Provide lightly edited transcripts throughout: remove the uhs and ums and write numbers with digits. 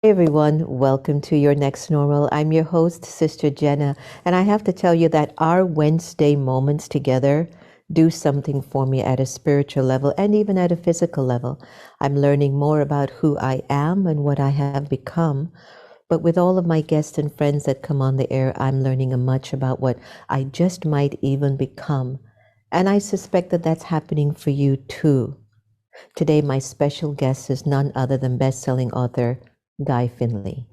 Hey everyone, welcome to Your Next Normal. I'm your host, Sister Jenna, and I have to tell you that our Wednesday moments together do something for me at a spiritual level and even at a physical level. I'm learning more about who I am and what I have become. But with all of my guests and friends that come on the air, I'm learning much about what I just might even become. And I suspect that that's happening for you too. Today, my special guest is none other than best-selling author Guy Finley.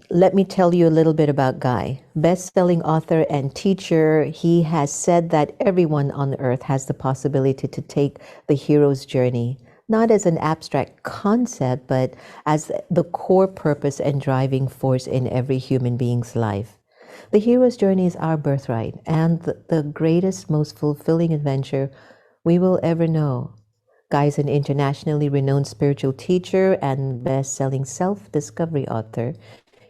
Let me tell you a little bit about Guy. Best-selling author and teacher, he has said that everyone on earth has the possibility to take the hero's journey, not as an abstract concept, but as the core purpose and driving force in every human being's life. The hero's journey is our birthright and the greatest, most fulfilling adventure we will ever know. Guy is an internationally renowned spiritual teacher and best-selling self-discovery author.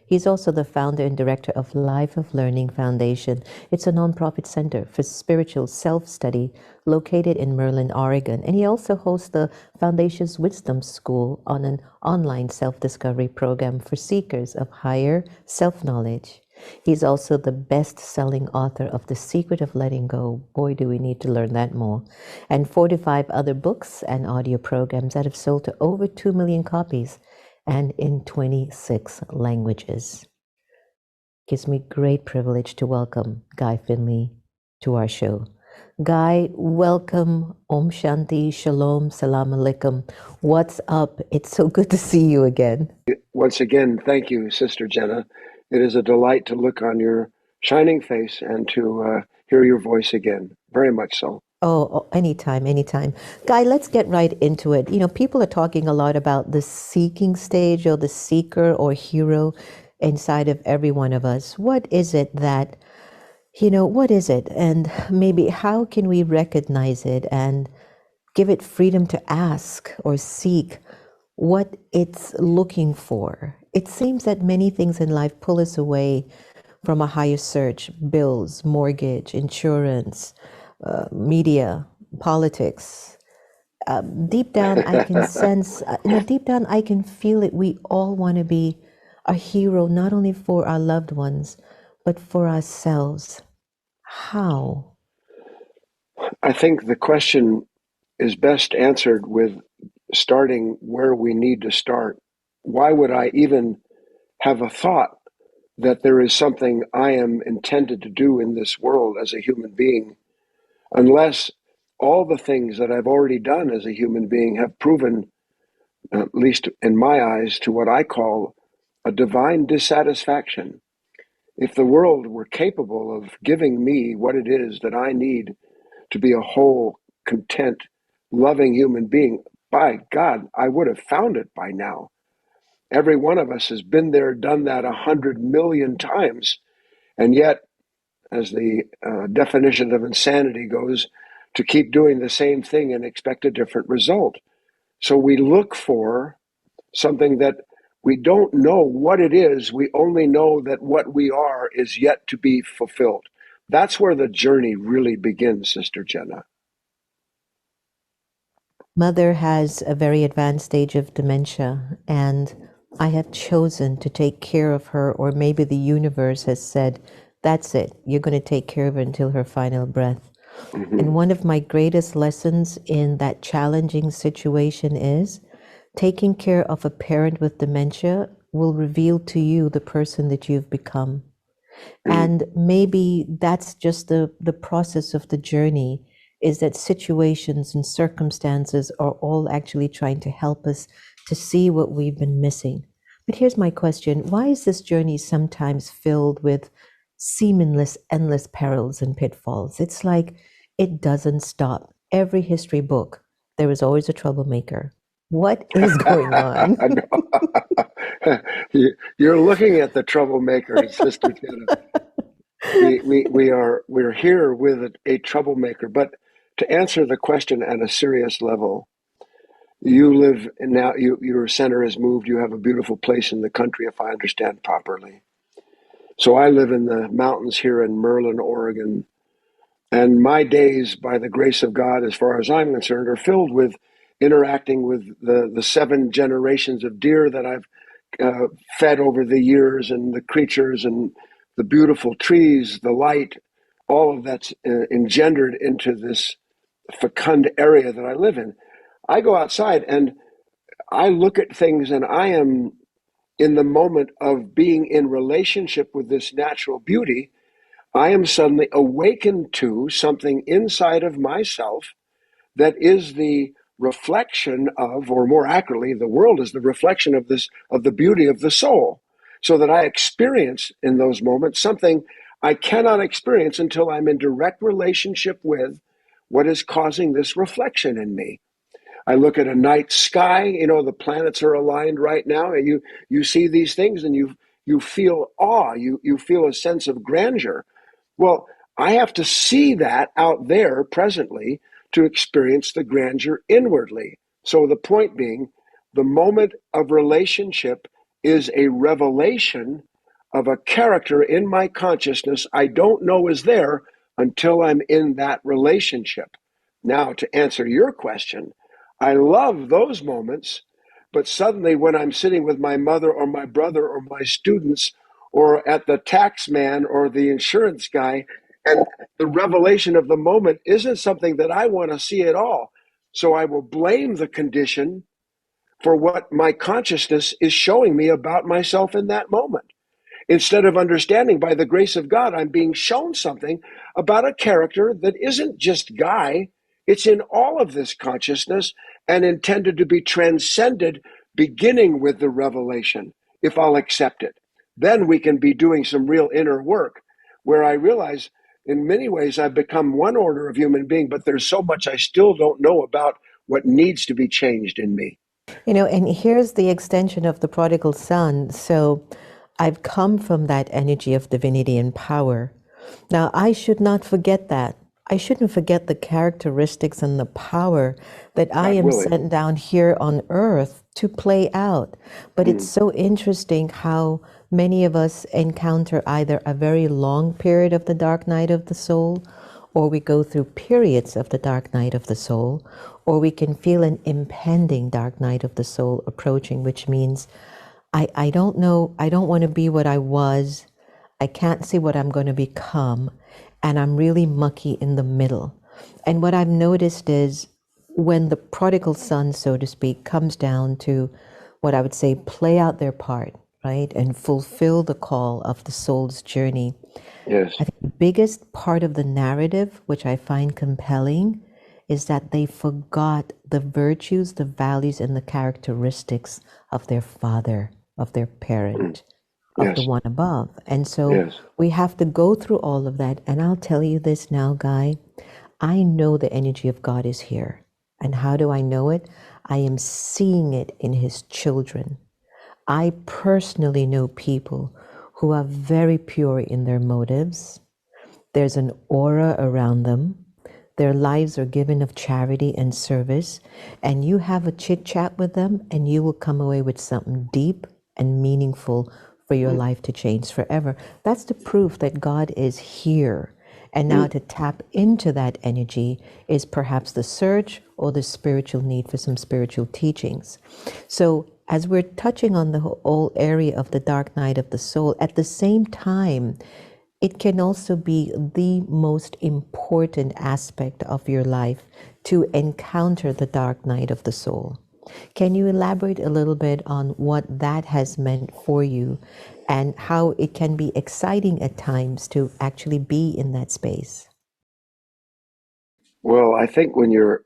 He's also the founder and director of Life of Learning Foundation. It's a nonprofit center for spiritual self-study located in Merlin, Oregon. And he also hosts the foundation's Wisdom School on an online self-discovery program for seekers of higher self-knowledge. He's also the best-selling author of The Secret of Letting Go. Boy, do we need to learn that more. And 45 other books and audio programs that have sold to over 2 million copies and in 26 languages. Gives me great privilege to welcome Guy Finley to our show. Guy, welcome. Om Shanti, Shalom, Salam Alaikum. What's up? It's so good to see you again. Once again, thank you, Sister Jenna. It is a delight to look on your shining face and to hear your voice again. Very much so. Oh, anytime, anytime. Guy, let's get right into it. You know, people are talking a lot about the seeking stage or the seeker or hero inside of every one of us. What is it that, what is it? And maybe how can we recognize it and give it freedom to ask or seek what it's looking for? It seems that many things in life pull us away from a higher search: bills, mortgage, insurance, media, politics. Deep down, I can sense, deep down, I can feel it. We all want to be a hero, not only for our loved ones, but for ourselves. How? I think the question is best answered with starting where we need to start. Why would I even have a thought that there is something I am intended to do in this world as a human being unless all the things that I've already done as a human being have proven, at least in my eyes, to what I call a divine dissatisfaction? If the world were capable of giving me what it is that I need to be a whole, content, loving human being, by God, I would have found it by now. Every one of us has been there, done that 100 million times. And yet, as the definition of insanity goes, to keep doing the same thing and expect a different result. So we look for something that we don't know what it is. We only know that what we are is yet to be fulfilled. That's where the journey really begins, Sister Jenna. Mother has a very advanced stage of dementia, and I have chosen to take care of her, or maybe the universe has said, that's it, you're going to take care of her until her final breath. And one of my greatest lessons in that challenging situation is taking care of a parent with dementia will reveal to you the person that you've become. And maybe that's just the process of the journey, is that situations and circumstances are all actually trying to help us to see what we've been missing. But here's my question: why is this journey sometimes filled with seamless, endless perils and pitfalls? It's like it doesn't stop. Every history book, there is always a troublemaker. What is going on? You're looking at the troublemaker, Sister Jenna. We're here with a troublemaker. But to answer the question at a serious level, you live now. Your center has moved. You have a beautiful place in the country, if I understand properly. So I live in the mountains here in Merlin, Oregon, and my days, by the grace of God, as far as I'm concerned, are filled with interacting with the seven generations of deer that I've fed over the years, and the creatures and the beautiful trees, the light, all of that's engendered into this fecund area that I live in. I go outside and I look at things, and I am in the moment of being in relationship with this natural beauty. I am suddenly awakened to something inside of myself that is the reflection of, or more accurately, the world is the reflection of this, of the beauty of the soul. So that I experience in those moments something I cannot experience until I'm in direct relationship with what is causing this reflection in me. I look at a night sky, the planets are aligned right now, and you see these things, and you feel awe, you feel a sense of grandeur. Well, I have to see that out there presently to experience the grandeur inwardly. So the point being, the moment of relationship is a revelation of a character in my consciousness I don't know is there until I'm in that relationship. Now, to answer your question, I love those moments, but suddenly when I'm sitting with my mother or my brother or my students or at the tax man or the insurance guy, and the revelation of the moment isn't something that I want to see at all. So I will blame the condition for what my consciousness is showing me about myself in that moment. Instead of understanding by the grace of God, I'm being shown something about a character that isn't just Guy. It's in all of this consciousness and intended to be transcended, beginning with the revelation, if I'll accept it. Then we can be doing some real inner work where I realize in many ways I've become one order of human being, but there's so much I still don't know about what needs to be changed in me. And here's the extension of the prodigal son. So I've come from that energy of divinity and power. Now, I should not forget that. I shouldn't forget the characteristics and the power that I God am willing. sent down here on earth to play out. But it's so interesting how many of us encounter either a very long period of the dark night of the soul, or we go through periods of the dark night of the soul, or we can feel an impending dark night of the soul approaching, which means I don't know, I don't want to be what I was, I can't see what I'm going to become, and I'm really mucky in the middle. And what I've noticed is when the prodigal son, so to speak, comes down to what I would say play out their part, right, and fulfill the call of the soul's journey, Yes. I think the biggest part of the narrative, which I find compelling, is that they forgot the virtues, the values, and the characteristics of their father, of their parent, of the Yes. one above. And so Yes. we have to go through all of that. And I'll tell you this now, Guy, I know the energy of God is here. And how do I know it? I am seeing it in his children. I personally know people who are very pure in their motives. There's an aura around them. Their lives are given of charity and service. And you have a chit chat with them, and you will come away with something deep and meaningful for your life to change forever. That's the proof that God is here. And now to tap into that energy is perhaps the search or the spiritual need for some spiritual teachings. So, as we're touching on the whole area of the dark night of the soul, at the same time, it can also be the most important aspect of your life to encounter the dark night of the soul. Can you elaborate a little bit on what that has meant for you and how it can be exciting at times to actually be in that space? Well, I think when you're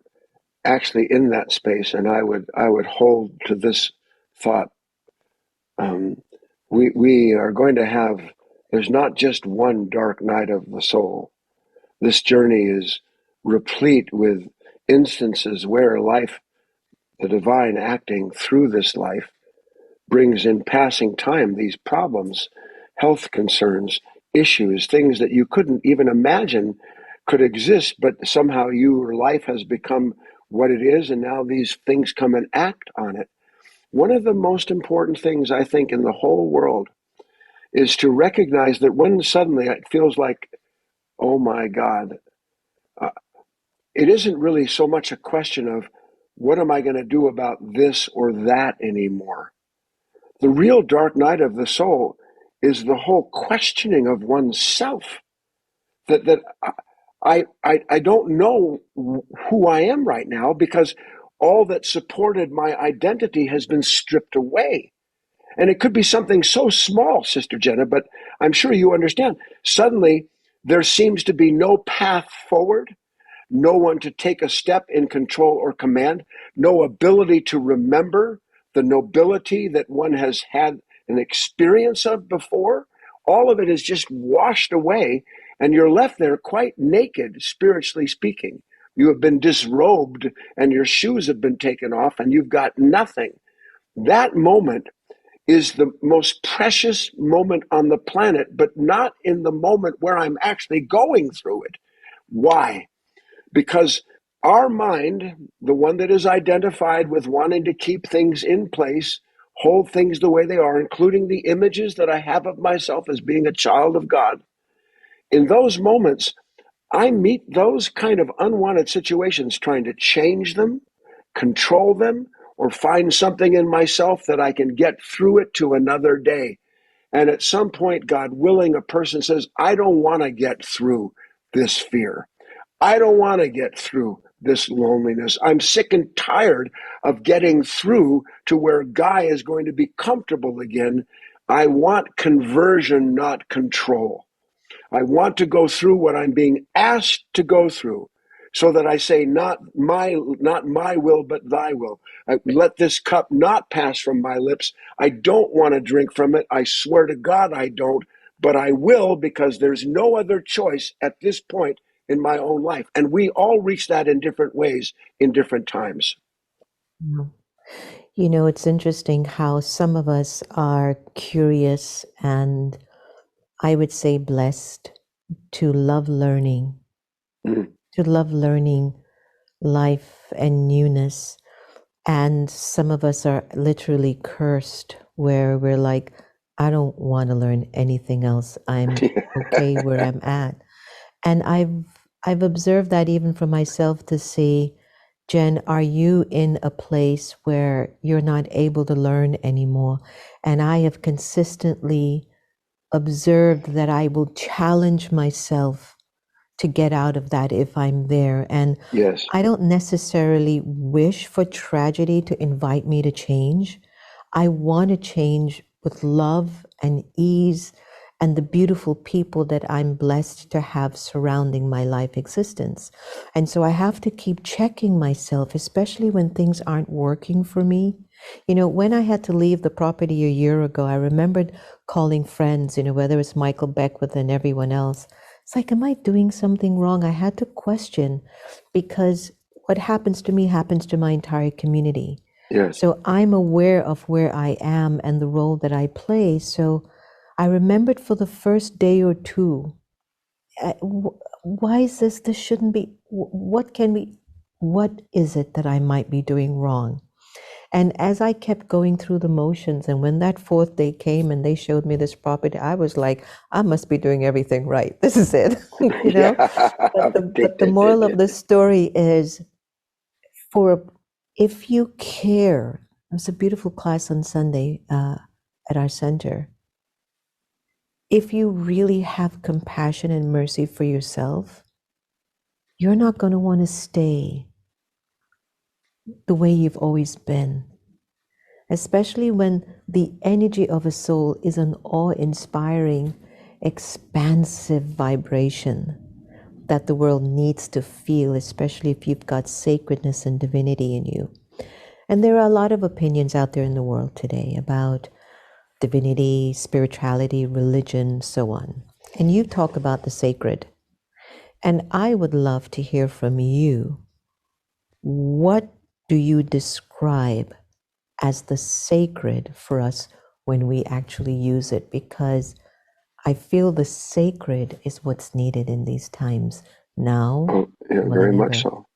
actually in that space, and I would hold to this thought. Um, we are going to have. There's not just one dark night of the soul. This journey is replete with instances where life, the divine acting through this life, brings in passing time these problems, health concerns, issues, things that you couldn't even imagine could exist, but somehow your life has become what it is, and now these things come and act on it. One of the most important things I think in the whole world is to recognize that when suddenly it feels like, oh my God, uh, it isn't really so much a question of what am I going to do about this or that anymore. The real dark night of the soul is the whole questioning of oneself. That I don't know who I am right now, because all that supported my identity has been stripped away. And it could be something so small, Sister Jenna, but I'm sure you understand. Suddenly, there seems to be no path forward, no one to take a step in control or command, no ability to remember the nobility that one has had an experience of before. All of it is just washed away, and you're left there quite naked, spiritually speaking. You have been disrobed, and your shoes have been taken off, and you've got nothing. That moment is the most precious moment on the planet, but not in the moment where I'm actually going through it. Why? Because our mind, the one that is identified with wanting to keep things in place, hold things the way they are, including the images that I have of myself as being a child of God, in those moments, I meet those kind of unwanted situations trying to change them, control them, or find something in myself that I can get through it to another day. And at some point, God willing, a person says, I don't want to get through this fear. I don't want to get through this loneliness. I'm sick and tired of getting through to where Guy is going to be comfortable again. I want conversion, not control. I want to go through what I'm being asked to go through, so that I say, not my will, but thy will. Let this cup not pass from my lips. I don't want to drink from it. I swear to God I don't, but I will, because there's no other choice at this point in my own life. And we all reach that in different ways, in different times. Yeah. You know, it's interesting how some of us are curious and, I would say, blessed to love learning, Mm. to love learning life and newness. And some of us are literally cursed, where we're like, I don't want to learn anything else. I'm okay where I'm at. And I've observed that even for myself, to see, Jen, are you in a place where you're not able to learn anymore? And I have consistently observed that I will challenge myself to get out of that if I'm there. And Yes. I don't necessarily wish for tragedy to invite me to change. I want to change with love and ease and the beautiful people that I'm blessed to have surrounding my life existence. And so I have to keep checking myself, especially when things aren't working for me. You know, when I had to leave the property a year ago, I remembered calling friends, you know, whether it's Michael Beckwith and everyone else. It's like, am I doing something wrong? I had to question, because what happens to me happens to my entire community. Yes. So I'm aware of where I am and the role that I play. So I remembered for the first day or two, why is this? This shouldn't be. What is it that I might be doing wrong? And as I kept going through the motions, and when that fourth day came and they showed me this property, I was like, I must be doing everything right. This is it, you know? Yeah. But the moral of the story is, for if you care, it was a beautiful class on Sunday at our center. If you really have compassion and mercy for yourself, you're not going to want to stay the way you've always been. Especially when the energy of a soul is an awe-inspiring, expansive vibration that the world needs to feel, especially if you've got sacredness and divinity in you. And there are a lot of opinions out there in the world today about divinity, spirituality, religion, so on. And you talk about the sacred. And I would love to hear from you. What do you describe as the sacred for us when we actually use it? Because I feel the sacred is what's needed in these times now Oh, yeah, more very than much ever. so.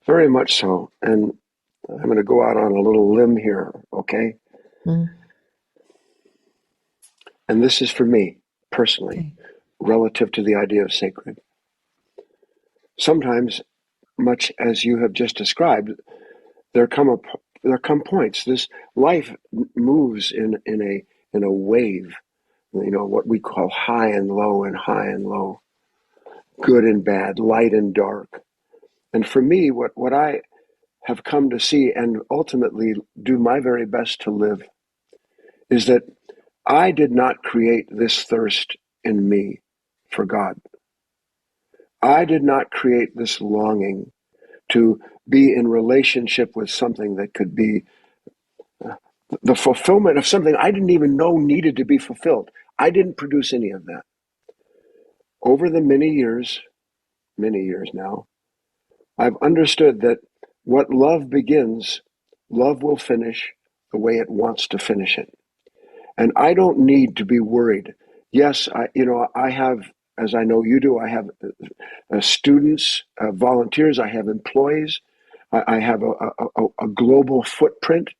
Very much so. And I'm going to go out on a little limb here, okay? Mm, And this is for me personally, okay. relative to the idea of sacred. Sometimes, much as you have just described, there come there come points. This life moves in a wave. What we call high and low and high and low, good and bad, light and dark. And for me, what I have come to see and ultimately do my very best to live is that I did not create this thirst in me for God. I did not create this longing to be in relationship with something that could be the fulfillment of something I didn't even know needed to be fulfilled. I didn't produce any of that. Over the many years now, I've understood that what love begins, love will finish the way it wants to finish it. And I don't need to be worried. Yes, I have, as I know you do, I have students, volunteers, I have employees, I have a global footprint.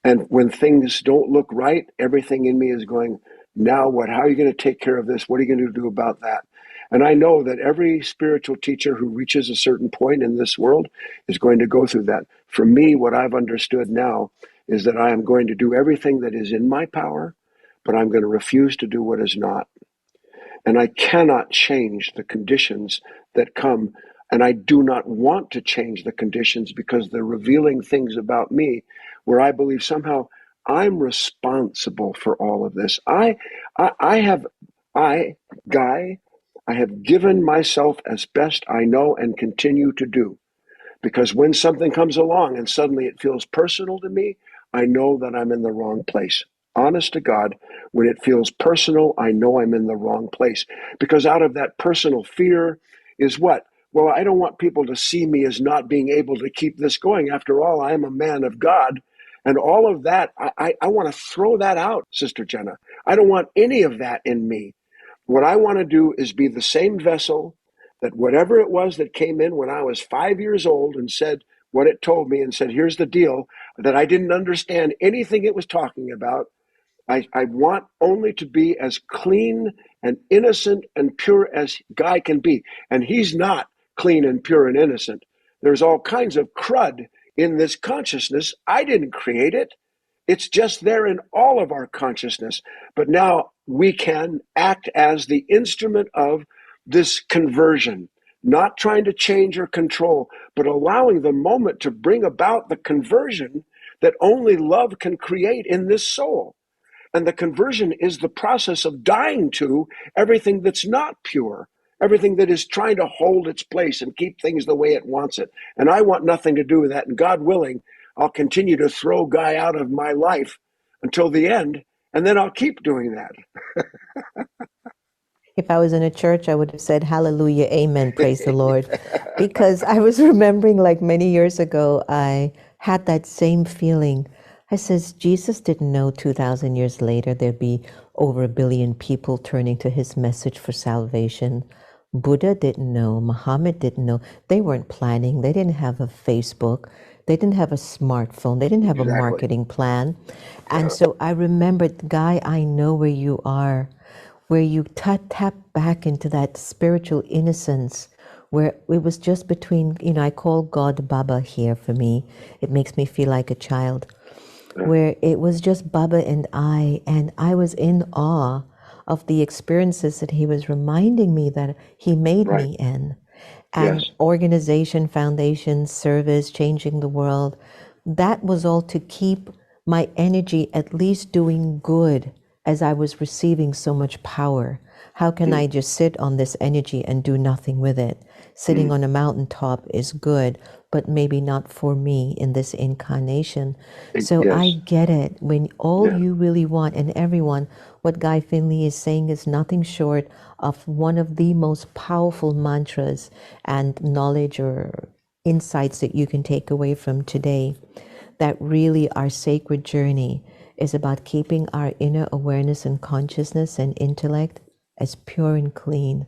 And when things don't look right, everything in me is going, now what? How are you going to take care of this? What are you going to do about that? And I know that every spiritual teacher who reaches a certain point in this world is going to go through that. For me, what I've understood now is that I am going to do everything that is in my power, but I'm going to refuse to do what is not. And I cannot change the conditions that come. And I do not want to change the conditions because they're revealing things about me where I believe somehow I'm responsible for all of this. Guy, I have given myself as best I know and continue to do. Because when something comes along and suddenly it feels personal to me, I know that I'm in the wrong place. Honest to God, when it feels personal, I know I'm in the wrong place. Because out of that personal fear is what? Well, I don't want people to see me as not being able to keep this going. After all, I am a man of God. And all of that, I want to throw that out, Sister Jenna. I don't want any of that in me. What I want to do is be the same vessel that whatever it was that came in when I was 5 years old and said what it told me and said, here's the deal, that I didn't understand anything it was talking about. I want only to be as clean and innocent and pure as Guy can be. And he's not clean and pure and innocent. There's all kinds of crud in this consciousness. I didn't create it. It's just there in all of our consciousness. But now we can act as the instrument of this conversion, not trying to change or control, but allowing the moment to bring about the conversion that only love can create in this soul. And the conversion is the process of dying to everything that's not pure, everything that is trying to hold its place and keep things the way it wants it. And I want nothing to do with that. And God willing, I'll continue to throw Guy out of my life until the end, and then I'll keep doing that. If I was in a church, I would have said, Hallelujah, Amen, praise the Lord. Because I was remembering like many years ago, I had that same feeling. I says, Jesus didn't know 2,000 years later there'd be over 1 billion people turning to his message for salvation. Buddha didn't know. Muhammad didn't know. They weren't planning. They didn't have a Facebook. They didn't have a smartphone. They didn't have a Exactly. marketing plan. And so I remembered, Guy, I know where you are, where you tap back into that spiritual innocence, where it was just between, I call God Baba here for me. It makes me feel like a child, where it was just Baba and I was in awe of the experiences that he was reminding me that he made Right. me in. And Yes. organization, foundation, service, changing the world, that was all to keep my energy at least doing good as I was receiving so much power. How can I just sit on this energy and do nothing with it? Sitting on a mountaintop is good, but maybe not for me in this incarnation. So I Yes. get it. When all Yeah. you really want, and everyone, what Guy Finley is saying is nothing short of one of the most powerful mantras and knowledge or insights that you can take away from today. That really our sacred journey is about keeping our inner awareness and consciousness and intellect as pure and clean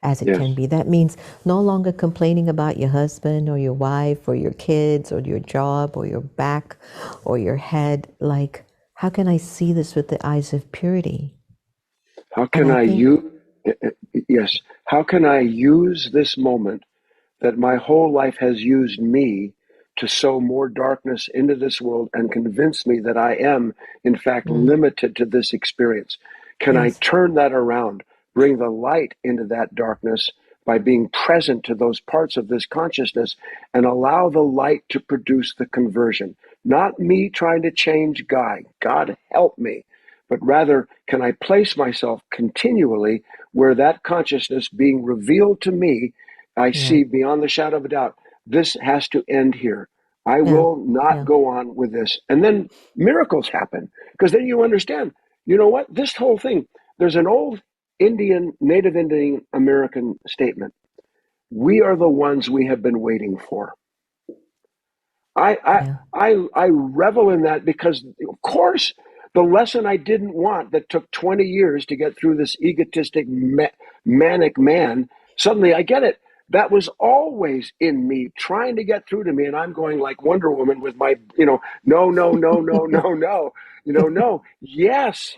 as it Yes. can be. That means no longer complaining about your husband or your wife or your kids or your job or your back or your head. Like, how can I see this with the eyes of purity? How And can I I think, use, yes, how can I use this moment that my whole life has used me to sow more darkness into this world and convince me that I am, in fact, Mm. limited to this experience? Can I Yes. turn that around, bring the light into that darkness by being present to those parts of this consciousness and allow the light to produce the conversion? Not me trying to change God help me, but rather, can I place myself continually where that consciousness being revealed to me, I Yeah. see beyond the shadow of a doubt, this has to end here. I Yeah. will not Yeah. go on with this. And then miracles happen, because then you understand, you know what? This whole thing, there's an old Native Indian American statement. We are the ones we have been waiting for. I, I, Yeah. I revel in that because, of course, the lesson I didn't want that took 20 years to get through this egotistic, manic man, suddenly I get it. That was always in me, trying to get through to me. And I'm going like Wonder Woman with my, no, no, no, no, no, no, no. Yes,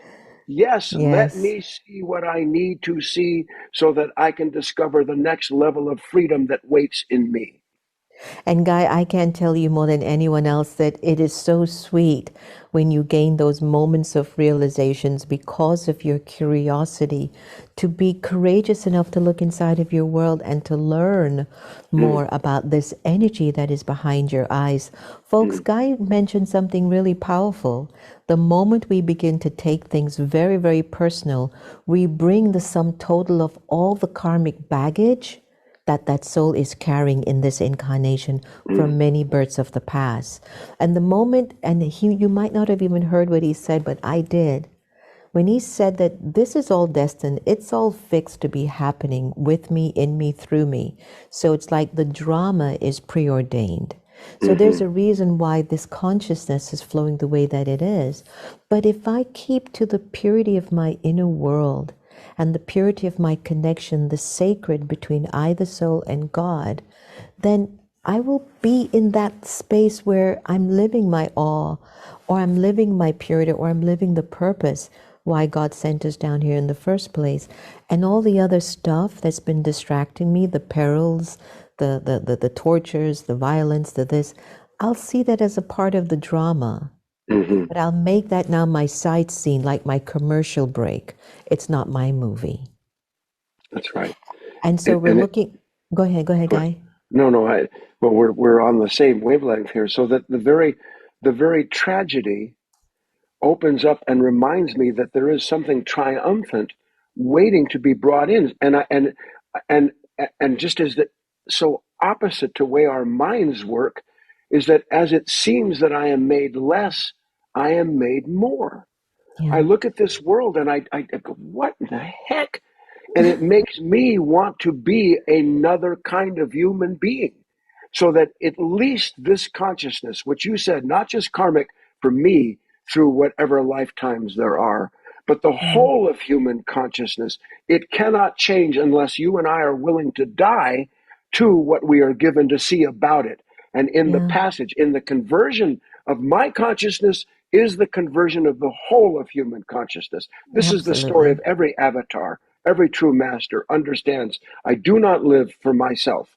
yes, let Yes. me see what I need to see so that I can discover the next level of freedom that waits in me. And Guy, I can't tell you more than anyone else that it is so sweet when you gain those moments of realizations because of your curiosity to be courageous enough to look inside of your world and to learn Mm, more about this energy that is behind your eyes. Folks, mm, Guy mentioned something really powerful. The moment we begin to take things very, very personal, we bring the sum total of all the karmic baggage that soul is carrying in this incarnation mm, from many births of the past. And the moment, and you might not have even heard what he said, but I did. When he said that this is all destined, it's all fixed to be happening with me, in me, through me. So it's like the drama is preordained. So there's mm-hmm, a reason why this consciousness is flowing the way that it is. But if I keep to the purity of my inner world and the purity of my connection, the sacred between I, the soul, and God, then I will be in that space where I'm living my awe, or I'm living my purity, or I'm living the purpose why God sent us down here in the first place. And all the other stuff that's been distracting me, the perils, the tortures, the violence, the this, I'll see that as a part of the drama. mm-hmm. But I'll make that now my side scene, like my commercial break. It's not my movie. That's right. And so And, we're and it, looking, go ahead, go ahead. Guy. No, no. Well, we're on the same wavelength here. So that the very tragedy opens up and reminds me that there is something triumphant waiting to be brought in, and and just as that, so opposite to way our minds work, is that as it seems that I am made less, I am made more. I Yeah, look at this world and I go, what in the heck? And it makes me want to be another kind of human being. So that at least this consciousness, which you said, not just karmic for me through whatever lifetimes there are, but the yeah, whole of human consciousness, it cannot change unless you and I are willing to die to what we are given to see about it. And in the yeah, passage, in the conversion of my consciousness, is the conversion of the whole of human consciousness. This is the story of absolutely. every avatar. Every true master understands I do not live for myself.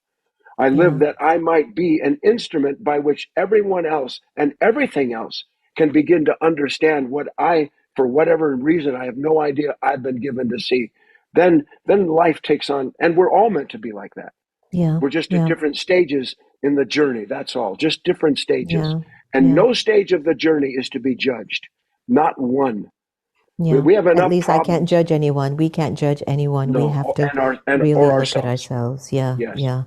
I live Yeah, that I might be an instrument by which everyone else and everything else can begin to understand what I, for whatever reason, I have no idea I've been given to see. Then life takes on, and we're all meant to be like that. yeah, We're just at yeah, different stages in the journey. That's all, just different stages. yeah, And yeah, no stage of the journey is to be judged. Not one. We, yeah. we have At enough least I can't problems. judge anyone. We can't judge anyone. We No, have to or really look at ourselves. ourselves. Yeah, Yes. yeah.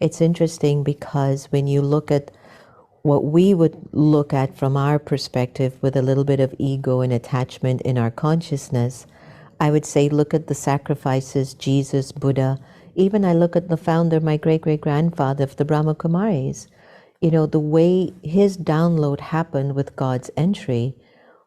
It's interesting because when you look at what we would look at from our perspective with a little bit of ego and attachment in our consciousness, I would say look at the sacrifices, Jesus, Buddha. Even I look at the founder, my great great grandfather of the Brahma Kumaris. You know, the way his download happened with God's entry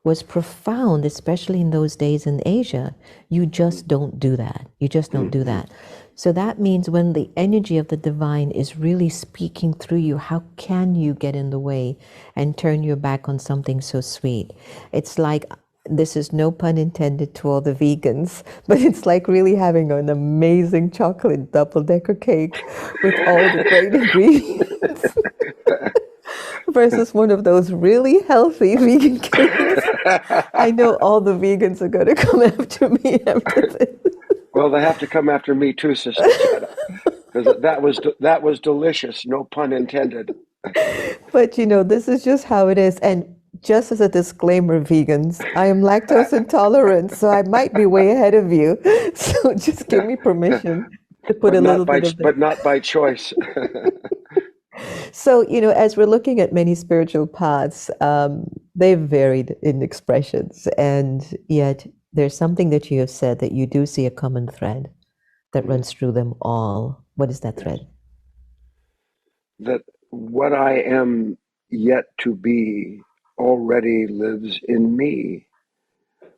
was profound, especially in those days in Asia. You just don't do that. You just don't do Mm-hmm. that. So that means when the energy of the divine is really speaking through you, how can you get in the way and turn your back on something so sweet? It's like, this is no pun intended to all the vegans, but it's like really having an amazing chocolate double decker cake with all the great ingredients. versus one of those really healthy vegan kings. I know all the vegans are going to come after me after this. Well, they have to come after me too, Sister Jenna, because that was delicious. No pun intended. But this is just how it is. And just as a disclaimer, vegans, I am lactose intolerant, so I might be way ahead of you. So just give me permission to put a little bit of but that. not by choice. So, as we're looking at many spiritual paths, they've varied in expressions. And yet there's something that you have said that you do see a common thread that runs through them all. What is that Yes. thread? That what I am yet to be already lives in me.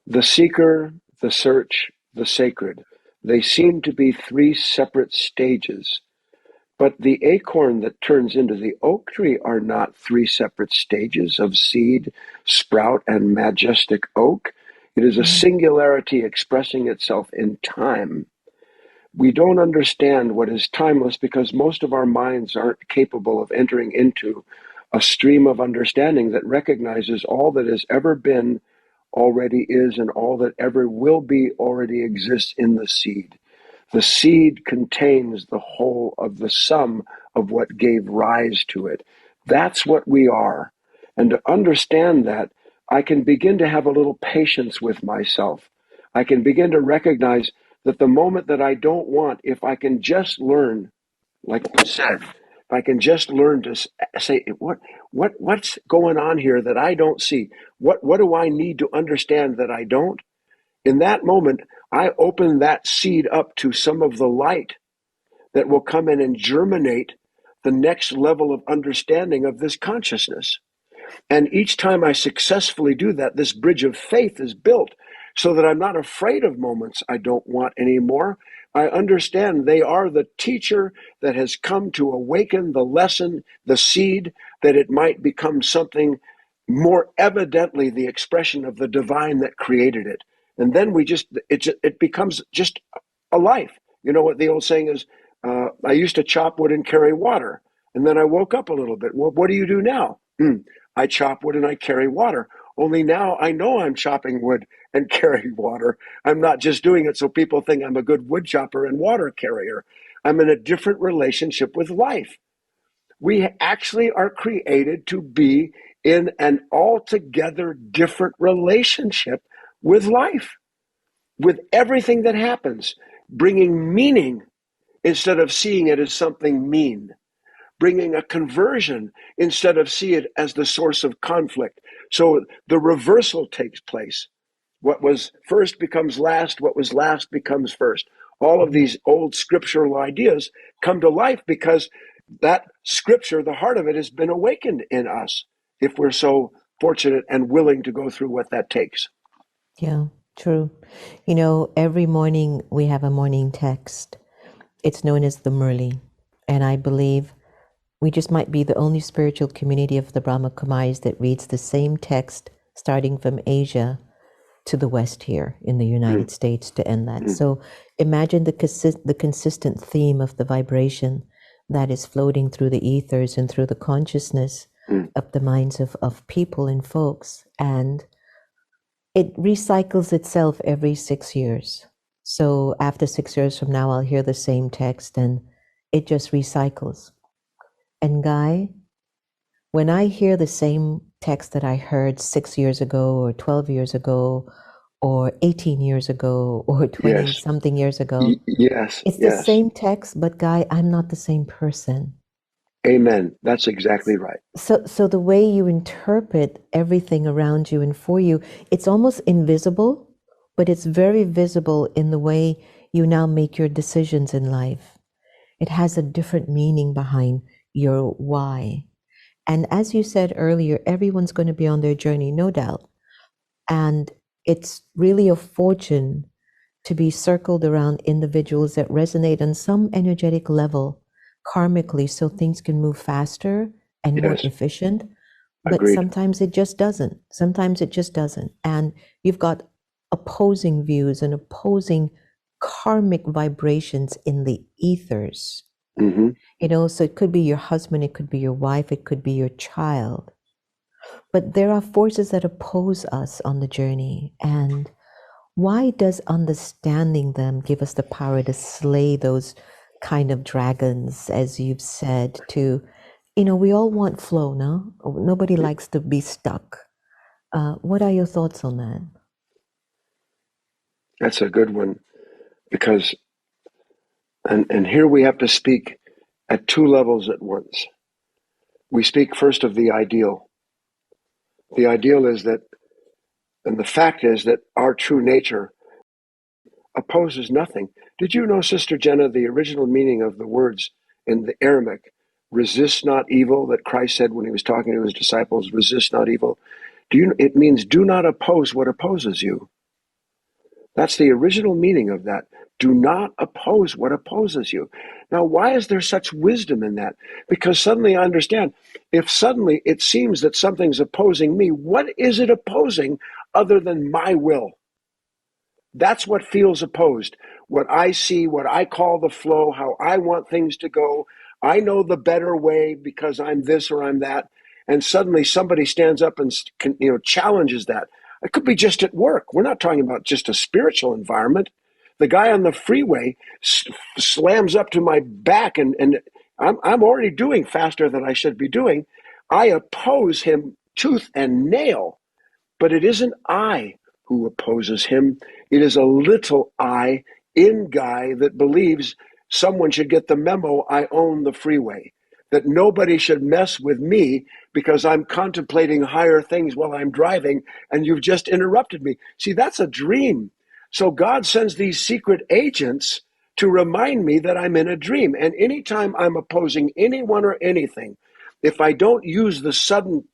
The seeker, the search, the sacred. They seem to be three separate stages. But the acorn that turns into the oak tree are not three separate stages of seed, sprout, and majestic oak. It is a singularity expressing itself in time. We don't understand what is timeless because most of our minds aren't capable of entering into a stream of understanding that recognizes all that has ever been, already is, and all that ever will be already exists in the seed. The seed contains the whole of the sum of what gave rise to it. That's what we are. And to understand that, I can begin to have a little patience with myself. I can begin to recognize that the moment that I don't want, if I can just learn, like you said, if I can just learn to say, what's going on here that I don't see? What do I need to understand that I don't? In that moment, I open that seed up to some of the light that will come in and germinate the next level of understanding of this consciousness. And each time I successfully do that, this bridge of faith is built so that I'm not afraid of moments I don't want anymore. I understand they are the teacher that has come to awaken the lesson, the seed, that it might become something more evidently the expression of the divine that created it. And then it becomes just a life. You know what the old saying is, I used to chop wood and carry water. And then I woke up a little bit. Well, what do you do now? I chop wood and I carry water. Only now I know I'm chopping wood and carrying water. I'm not just doing it so people think I'm a good wood chopper and water carrier. I'm in a different relationship with life. We actually are created to be in an altogether different relationship with life, with everything that happens, bringing meaning instead of seeing it as something mean, bringing a conversion instead of see it as the source of conflict. So the reversal takes place. What was first becomes last, what was last becomes first. All of these old scriptural ideas come to life because that scripture, the heart of it, has been awakened in us if we're so fortunate and willing to go through what that takes. Yeah, true. Every morning we have a morning text. It's known as the Murli. And I believe we just might be the only spiritual community of the Brahma Kumaris that reads the same text starting from Asia to the West here in the United States to end that. So imagine the consistent theme of the vibration that is floating through the ethers and through the consciousness of the minds of people and folks. And it recycles itself every 6 years. So after 6 years from now, I'll hear the same text and it just recycles. And Guy, when I hear the same text that I heard 6 years ago or 12 years ago or 18 years ago or 20 Yes, something years ago, yes, it's the yes. same text, but Guy, I'm not the same person. Amen. That's exactly right. So the way you interpret everything around you and for you, it's almost invisible, but it's very visible in the way you now make your decisions in life. It has a different meaning behind your why. And as you said earlier, everyone's going to be on their journey, no doubt. And it's really a fortune to be circled around individuals that resonate on some energetic level karmically so things can move faster and more Yes, efficient. But agreed. sometimes it just doesn't. Sometimes it just doesn't. And you've got opposing views and opposing karmic vibrations in the ethers. Mm-hmm. So it could be your husband, it could be your wife, it could be your child. But there are forces that oppose us on the journey. And why does understanding them give us the power to slay those kind of dragons, as you've said, we all want flow, no? Nobody likes to be stuck. What are your thoughts on that? That's a good one, because, and here we have to speak at two levels at once. We speak first of the ideal. The ideal is that, and the fact is that our true nature opposes nothing. Did you know, Sister Jenna, the original meaning of the words in the Aramaic, resist not evil, that Christ said when he was talking to his disciples, resist not evil? It means do not oppose what opposes you. That's the original meaning of that. Do not oppose what opposes you. Now, why is there such wisdom in that? Because suddenly I understand, if suddenly it seems that something's opposing me, what is it opposing other than my will? That's what feels opposed. What I see, what I call the flow, how I want things to go. I know the better way because I'm this or I'm that. And suddenly somebody stands up and challenges that. It could be just at work. We're not talking about just a spiritual environment. The guy on the freeway slams up to my back, and I'm already doing faster than I should be doing. I oppose him tooth and nail. But it isn't I who opposes him. It is a little I in guy that believes someone should get the memo I own the freeway, that nobody should mess with me because I'm contemplating higher things while I'm driving and you've just interrupted me. See, that's a dream. So God sends these secret agents to remind me that I'm in a dream. And anytime I'm opposing anyone or anything, if I don't use the sudden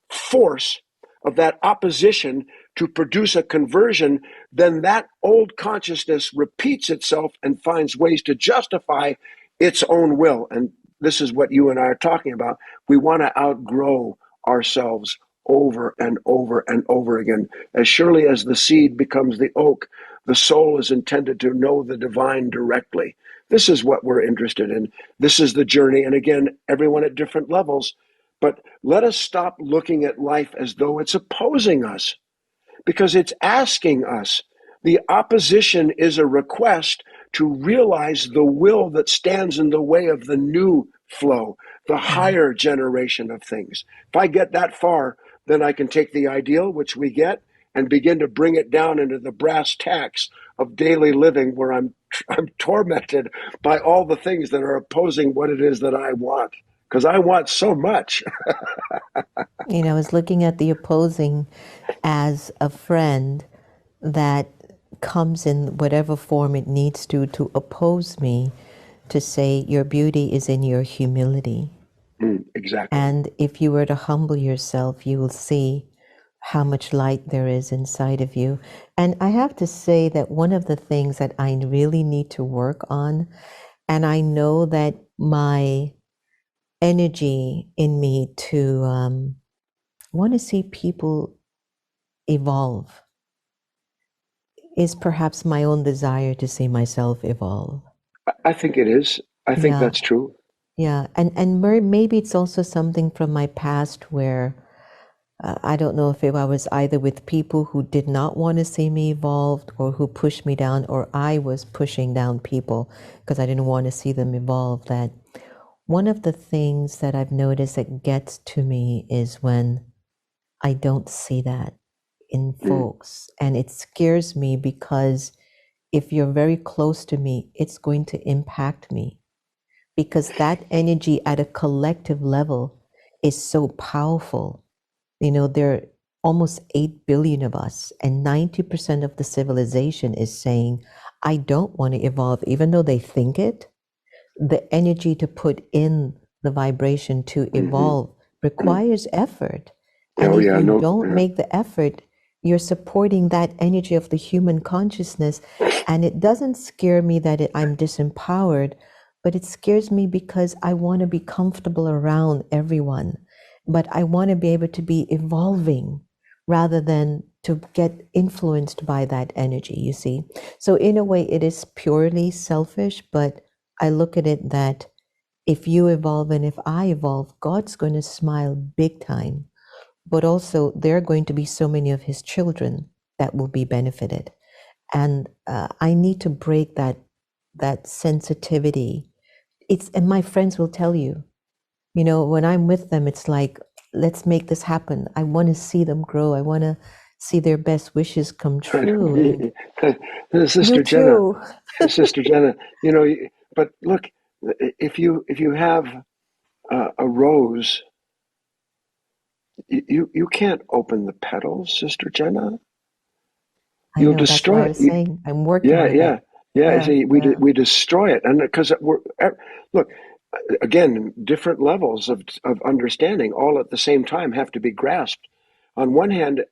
force of that opposition to produce a conversion, then that old consciousness repeats itself and finds ways to justify its own will. And this is what you and I are talking about. We want to outgrow ourselves over and over and over again. As surely as the seed becomes the oak, the soul is intended to know the divine directly. This is what we're interested in. This is the journey. And again, everyone at different levels. But let us stop looking at life as though it's opposing us, because it's asking us. The opposition is a request to realize the will that stands in the way of the new flow, the Mm. higher generation of things. If I get that far, then I can take the ideal, which we get, and begin to bring it down into the brass tacks of daily living, where I'm tormented by all the things that are opposing what it is that I want, because I want so much. I was looking at the opposing as a friend that comes in whatever form it needs to oppose me, to say your beauty is in your humility. Exactly. And if you were to humble yourself, you will see how much light there is inside of you. And I have to say that one of the things that I really need to work on, and I know that my energy in me to want to see people evolve is perhaps my own desire to see myself evolve. I think it is. I think Yeah, that's true. yeah, and maybe it's also something from my past where I don't know if I was either with people who did not want to see me evolved, or who pushed me down, or I was pushing down people because I didn't want to see them evolve. That one of the things that I've noticed that gets to me is when I don't see that in Mm. folks, and it scares me because if you're very close to me, it's going to impact me, because that energy at a collective level is so powerful. There are almost 8 billion of us, and 90% of the civilization is saying, I don't want to evolve, even though they think it. The energy to put in the vibration to Mm-hmm. evolve requires effort. And Oh if yeah, you no, don't yeah. make the effort, you're supporting that energy of the human consciousness. And it doesn't scare me that I'm disempowered, but it scares me because I want to be comfortable around everyone. But I want to be able to be evolving rather than to get influenced by that energy, you see. So in a way, it is purely selfish, but I look at it that if you evolve and if I evolve, God's going to smile big time. But also, there are going to be so many of his children that will be benefited. And I need to break that sensitivity. And my friends will tell you, when I'm with them, it's like, let's make this happen. I want to see them grow. I want to see their best wishes come true. And you Sister Jenna, too. Sister Jenna, but look, if you have a rose, you can't open the petals, Sister Jenna. I You'll know. That's why destroy I it. was saying I'm working Yeah, with it. yeah, yeah. Yeah, See, yeah, we destroy it, and because look, again, different levels of understanding all at the same time have to be grasped. On one hand,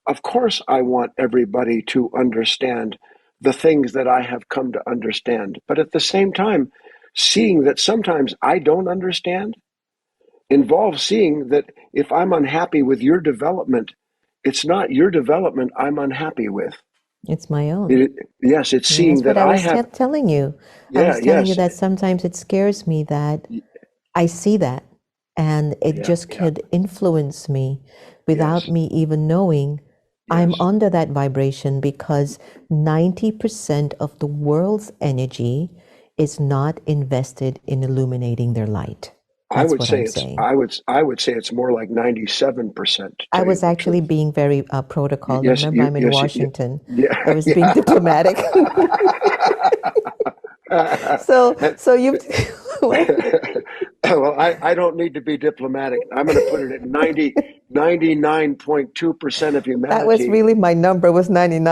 of course, I want everybody to understand the things that I have come to understand, but at the same time, seeing that sometimes I don't understand involves seeing that if I'm unhappy with your development, it's not your development I'm unhappy with. it's my own. It, yes, it's Yeah, seeing that's what that I I was have. telling you. I Yeah, was telling you yes, that sometimes it scares me that I see that and it yeah, just yeah, could influence me without yes, me even knowing I'm yes. under that vibration because 90% of the world's energy is not invested in illuminating their light. I That's would what say I'm it's. saying. I would say it's more like 97%. To I tell you was the actually truth. being very protocol. Yes, Remember, I'm in yes, Washington. I yeah, was being yeah. diplomatic. So, And- so you, well, well, I don't need to be diplomatic. I'm going to put it at 99.2% of that was humanity. really my number was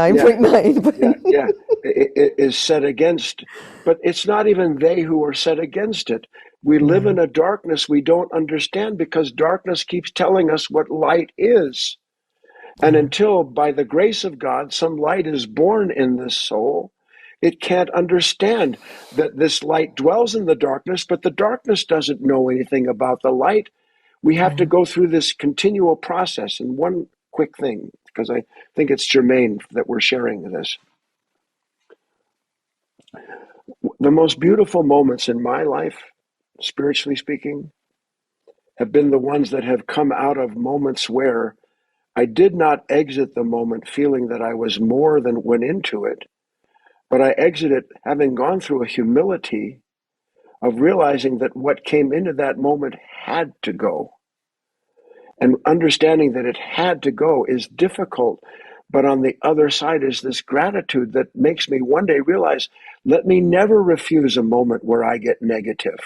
Yeah, 99.9. yeah, yeah. It is set against, but it's not even they who are set against it. We live Yeah, in a darkness we don't understand because darkness keeps telling us what light is. And yeah, until, by the grace of God, some light is born in this soul, it can't understand that this light dwells in the darkness, but the darkness doesn't know anything about the light. We have to yeah, go through this continual process. And one quick thing, because I think it's germane that we're sharing this. The most beautiful moments in my life, spiritually speaking, have been the ones that have come out of moments where I did not exit the moment feeling that I was more than went into it, but I exited having gone through a humility of realizing that what came into that moment had to go. And understanding that it had to go is difficult. But on the other side is this gratitude that makes me one day realize, let me never refuse a moment where I get negative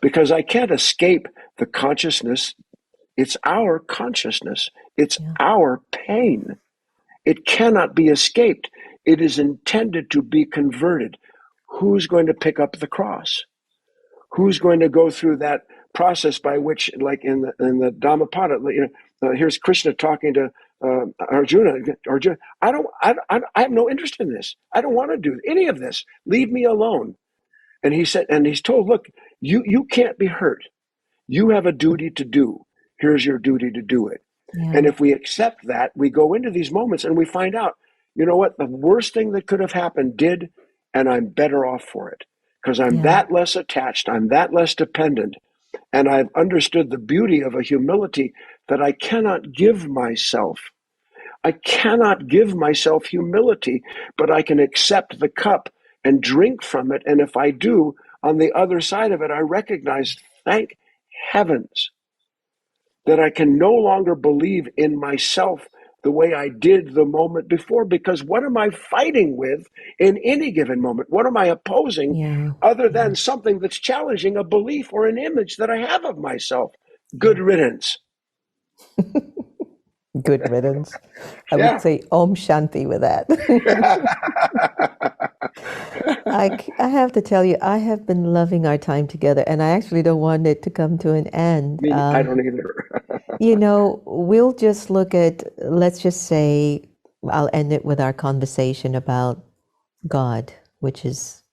because I can't escape the consciousness. It's our consciousness. It's yeah, our pain. It cannot be escaped. It is intended to be converted. Who's going to pick up the cross? Who's going to go through that process by which, like in the Dhammapada, here's Krishna talking to Arjuna. Arjuna, I have no interest in this. I don't want to do any of this. Leave me alone. And he said, and he's told, look, you can't be hurt. You have a duty to do. Here's your duty to do it. And yeah, if we accept that, we go into these moments and we find out, you know what, the worst thing that could have happened did, and I'm better off for it because I'm yeah, that less attached, I'm that less dependent, and I've understood the beauty of a humility that I cannot give myself humility, but I can accept the cup and drink from it. And if I do, on the other side of it, I recognize, thank heavens, that I can no longer believe in myself the way I did the moment before. Because what am I fighting with in any given moment? What am I opposing yeah, other yeah, than something that's challenging a belief or an image that I have of myself? yeah. Good riddance. Good riddance. I would Yeah. say Om Shanti with that. I have to tell you, I have been loving our time together, and I actually don't want it to come to an end. I don't either. We'll just look at, let's just say, I'll end it with our conversation about God, which is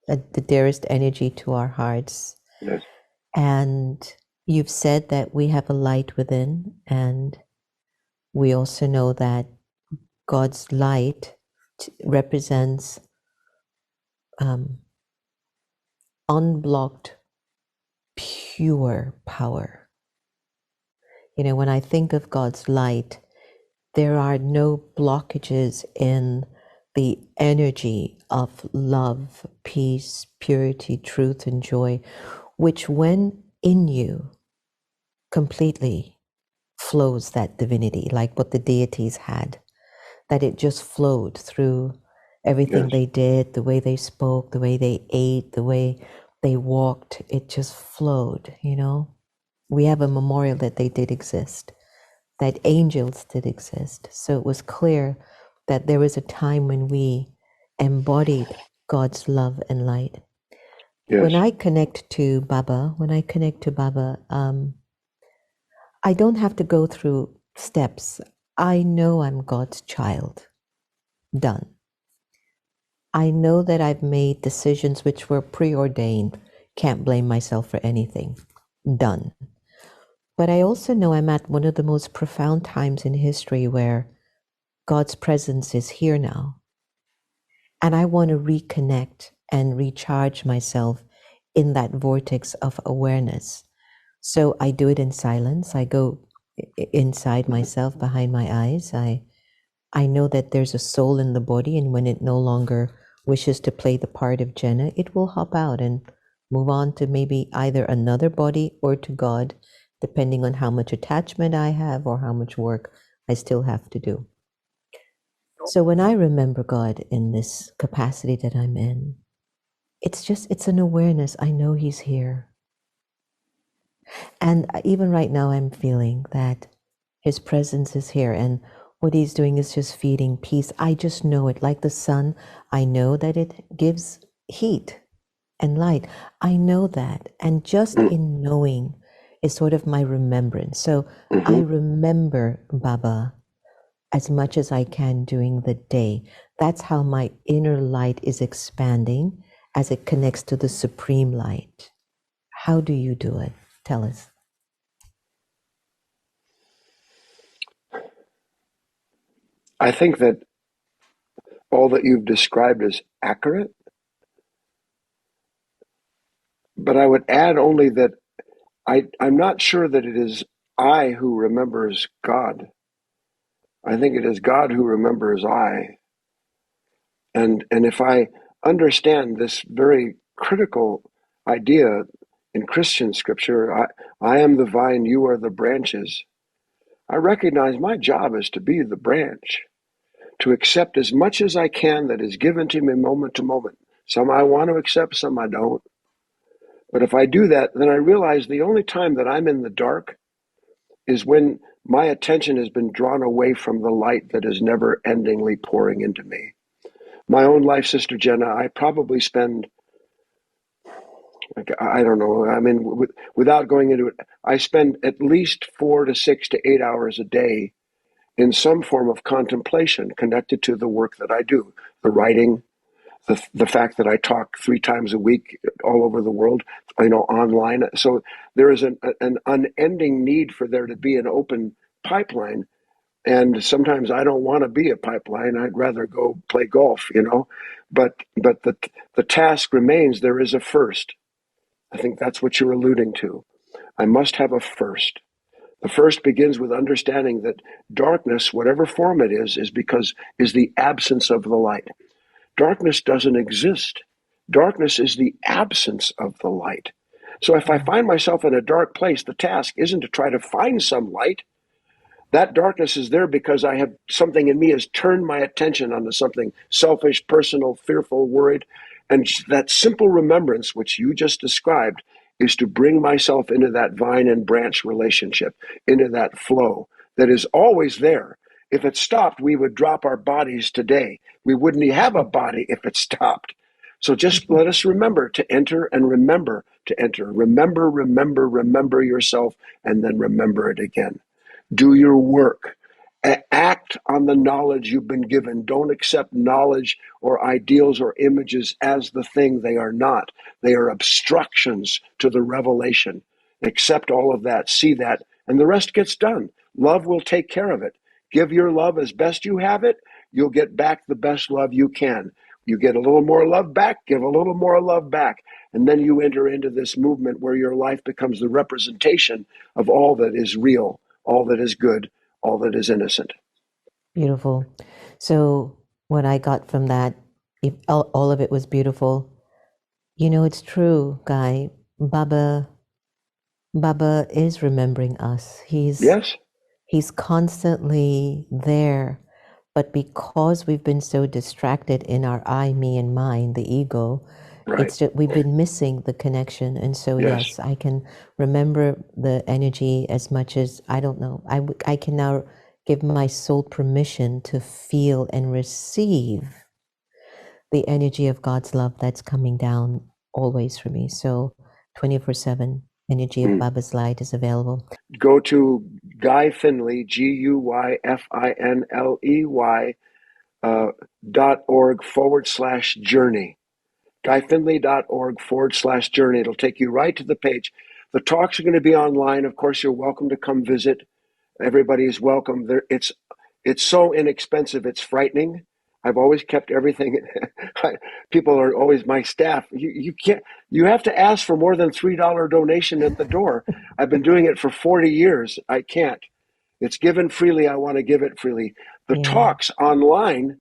the dearest energy to our hearts. Yes. And you've said that we have a light within, and we also know that God's light represents unblocked, pure power. When I think of God's light, there are no blockages in the energy of love, peace, purity, truth, and joy, which, when in you, completely flows that divinity, like what the deities had, that it just flowed through everything Yes. they did, the way they spoke, the way they ate, the way they walked. It just flowed. We have a memorial that they did exist, that angels did exist. So it was clear that there was a time when we embodied God's love and light. Yes. When I connect to Baba, I don't have to go through steps. I know I'm God's child. Done. I know that I've made decisions which were preordained. Can't blame myself for anything. Done. But I also know I'm at one of the most profound times in history where God's presence is here now. And I want to reconnect and recharge myself in that vortex of awareness. So I do it in silence. I go inside myself, behind my eyes. I know that there's a soul in the body, and when it no longer wishes to play the part of Jenna, it will hop out and move on to maybe either another body or to God, depending on how much attachment I have or how much work I still have to do. So when I remember God in this capacity that I'm in, it's an awareness. I know He's here. And even right now, I'm feeling that His presence is here. And what He's doing is just feeding peace. I just know it. Like the sun, I know that it gives heat and light. I know that. And just in knowing is sort of my remembrance. So I remember Baba as much as I can during the day. That's how my inner light is expanding as it connects to the supreme light. How do you do it? Tell us. I think that all that you've described is accurate, but I would add only that I'm not sure that it is I who remembers God. I think it is God who remembers I. And if I understand this very critical idea in Christian scripture, I am the vine, you are the branches. I recognize my job is to be the branch, to accept as much as I can that is given to me moment to moment. Some I want to accept, some I don't. But if I do that, then I realize the only time that I'm in the dark is when my attention has been drawn away from the light that is never endingly pouring into me. My own life, Sister Jenna, I probably spend, I don't know, I mean, without going into it, I spend at least 4 to 6 to 8 hours a day in some form of contemplation connected to the work that I do, the writing, the fact that I talk 3 times a week all over the world, online. So there is an unending need for there to be an open pipeline. And sometimes I don't want to be a pipeline. I'd rather go play golf, But the task remains. There is a first. I think that's what you're alluding to. I must have a first. The first begins with understanding that darkness, whatever form it is the absence of the light. Darkness doesn't exist. Darkness is the absence of the light. So if I find myself in a dark place, the task isn't to try to find some light. That darkness is there because I have something in me has turned my attention onto something selfish, personal, fearful, worried. And that simple remembrance, which you just described, is to bring myself into that vine and branch relationship, into that flow that is always there. If it stopped, we would drop our bodies today. We wouldn't have a body if it stopped. So just let us remember to enter and remember to enter. Remember yourself, and then remember it again. Do your work. Act on the knowledge you've been given. Don't accept knowledge or ideals or images as the thing they are not. They are obstructions to the revelation. Accept all of that, see that, and the rest gets done. Love will take care of it. Give your love as best you have it. You'll get back the best love you can. You get a little more love back, give a little more love back. And then you enter into this movement where your life becomes the representation of all that is real, all that is good, all that is innocent. Beautiful. So what I got from that, if all of it was beautiful, you know, it's true, Guy. Baba is remembering us. Yes? He's constantly there. But because we've been so distracted in our I, me, and mine, the ego, Right. it's just we've been missing the connection. And so, Yes. yes, I can remember the energy as much as I don't know. I can now give my soul permission to feel and receive the energy of God's love that's coming down always for me. So, 24/7 energy of Baba's light is available. Go to Guy Finley, GUYFINLEY, .org/journey. GuyFinley.org/journey. It'll take you right to the page. The talks are going to be online. Of course, you're welcome to come visit. Everybody is welcome. It's so inexpensive. It's frightening. I've always kept everything. People are always my staff. You can't. You have to ask for more than $3 donation at the door. I've been doing it for 40 years. I can't. It's given freely. I want to give it freely. The Yeah. talks online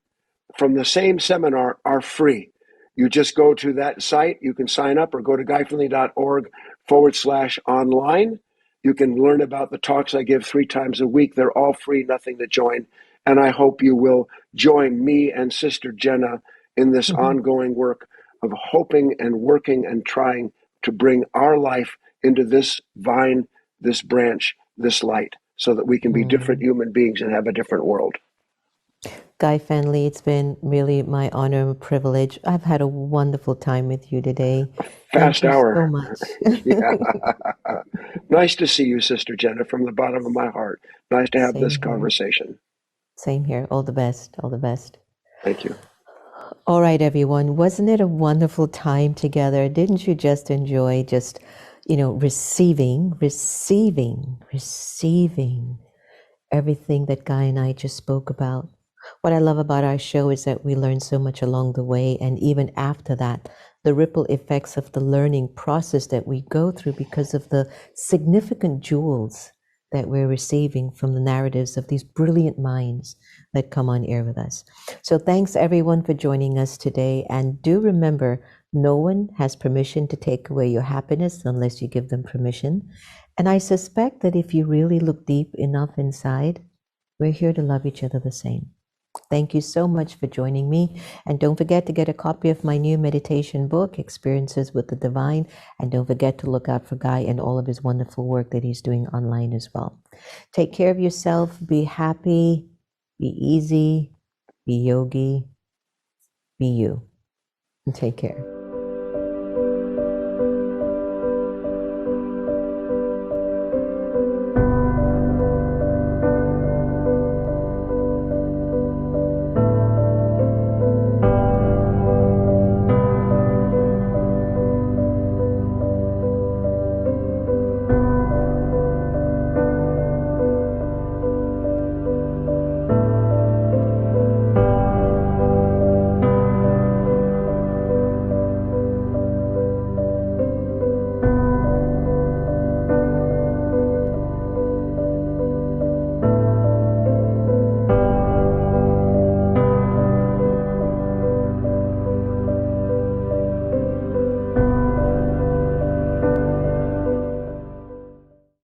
from the same seminar are free. You just go to that site. You can sign up or go to guyfinley.org/online. You can learn about the talks I give 3 times a week. They're all free, nothing to join. And I hope you will join me and Sister Jenna in this ongoing work of hoping and working and trying to bring our life into this vine, this branch, this light, so that we can be different human beings and have a different world. Guy Finley, it's been really my honor and privilege. I've had a wonderful time with you today. Thank Fast you hour. so much. Yeah. Nice to see you, Sister Jenna, from the bottom of my heart. Nice to have this Same here. conversation. Same here. All the best. All the best. Thank you. All right, everyone. Wasn't it a wonderful time together? Didn't you just enjoy just, receiving everything that Guy and I just spoke about? What I love about our show is that we learn so much along the way, and even after that, the ripple effects of the learning process that we go through because of the significant jewels that we're receiving from the narratives of these brilliant minds that come on air with us. So thanks everyone for joining us today, and do remember, no one has permission to take away your happiness unless you give them permission. And I suspect that if you really look deep enough inside, we're here to love each other the same. Thank you so much for joining me. And don't forget to get a copy of my new meditation book, Experiences with the Divine. And don't forget to look out for Guy and all of his wonderful work that he's doing online as well. Take care of yourself. Be happy. Be easy. Be yogi. Be you. And take care.